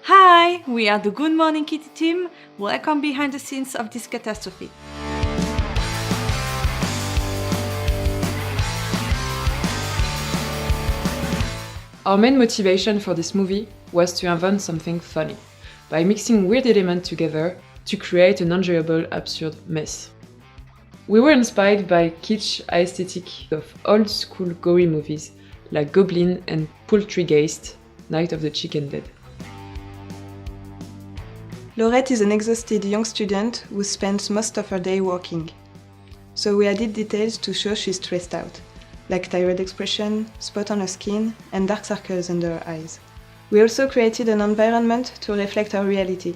Hi, we are the Good Morning Kitty team. Welcome behind the scenes of this catastrophe. Our main motivation for this movie was to invent something funny, by mixing weird elements together to create an enjoyable, absurd mess. We were inspired by kitsch aesthetic of old-school gory movies like Goblin and Poultrygeist, Night of the Chicken Dead. Laurette is an exhausted young student who spends most of her day working. So we added details to show she's stressed out, like tired expression, spot on her skin, and dark circles under her eyes. We also created an environment to reflect her reality.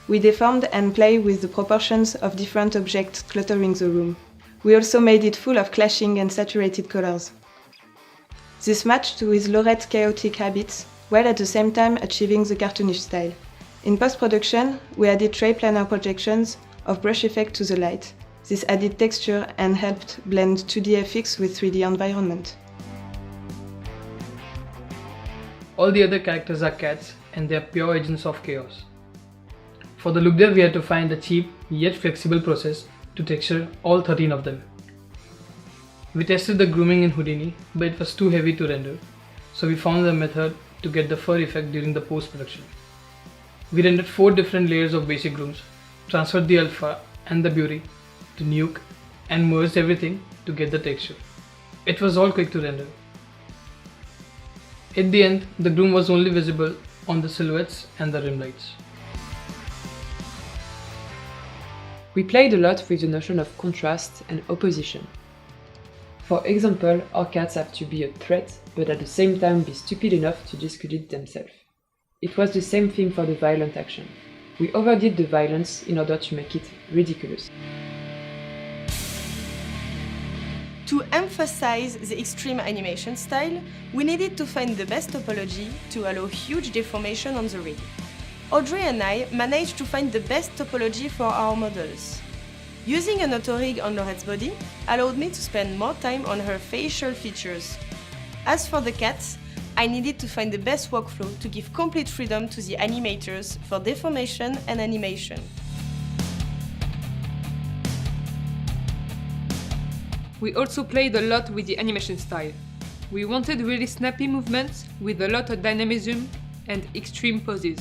We deformed and played with the proportions of different objects cluttering the room. We also made it full of clashing and saturated colors. This matched with Laurette's chaotic habits, while at the same time achieving the cartoonish style. In post-production, we added tray planar projections of brush effect to the light. This added texture and helped blend 2D FX with 3D environment. All the other characters are cats and they are pure agents of chaos. For the look there, we had to find a cheap yet flexible process to texture all 13 of them. We tested the grooming in Houdini, but it was too heavy to render, so we found a method to get the fur effect during the post-production. We rendered 4 different layers of basic grooms, transferred the alpha and the beauty to nuke, and merged everything to get the texture. It was all quick to render. At the end, the groom was only visible on the silhouettes and the rim lights. We played a lot with the notion of contrast and opposition. For example, our cats have to be a threat, but at the same time be stupid enough to discredit themselves. It was the same thing for the violent action. We overdid the violence in order to make it ridiculous. To emphasize the extreme animation style, we needed to find the best topology to allow huge deformation on the rig. Audrey and I managed to find the best topology for our models. Using an auto rig on Laurette's body allowed me to spend more time on her facial features. As for the cats, I needed to find the best workflow to give complete freedom to the animators for deformation and animation. We also played a lot with the animation style. We wanted really snappy movements with a lot of dynamism and extreme poses.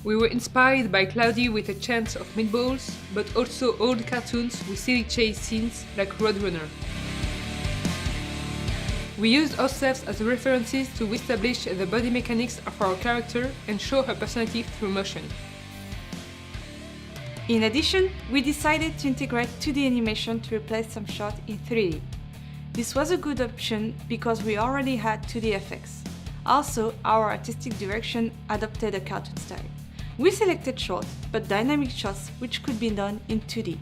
We were inspired by Cloudy with a chance of meatballs, but also old cartoons with silly chase scenes like Roadrunner. We used ourselves as references to establish the body mechanics of our character and show her personality through motion. In addition, we decided to integrate 2D animation to replace some shots in 3D. This was a good option because we already had 2D effects. Also, our artistic direction adopted a cartoon style. We selected short but dynamic shots which could be done in 2D.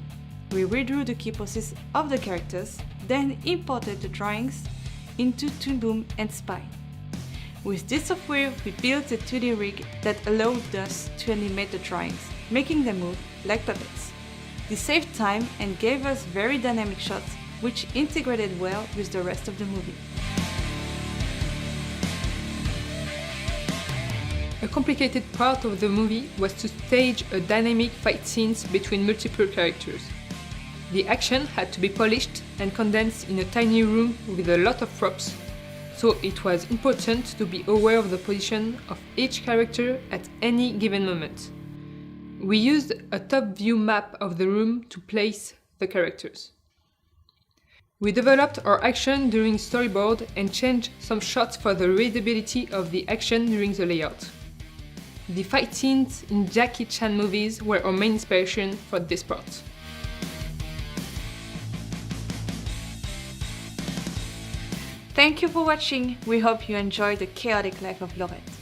We redrew the key poses of the characters, then imported the drawings into Toon Boom and Spine. With this software, we built a 2D rig that allowed us to animate the drawings, making them move like puppets. This saved time and gave us very dynamic shots which integrated well with the rest of the movie. A complicated part of the movie was to stage a dynamic fight scenes between multiple characters. The action had to be polished and condensed in a tiny room with a lot of props, so it was important to be aware of the position of each character at any given moment. We used a top view map of the room to place the characters. We developed our action during storyboard and changed some shots for the readability of the action during the layout. The fight scenes in Jackie Chan movies were our main inspiration for this part. Thank you for watching. We hope you enjoyed the chaotic life of Laurette.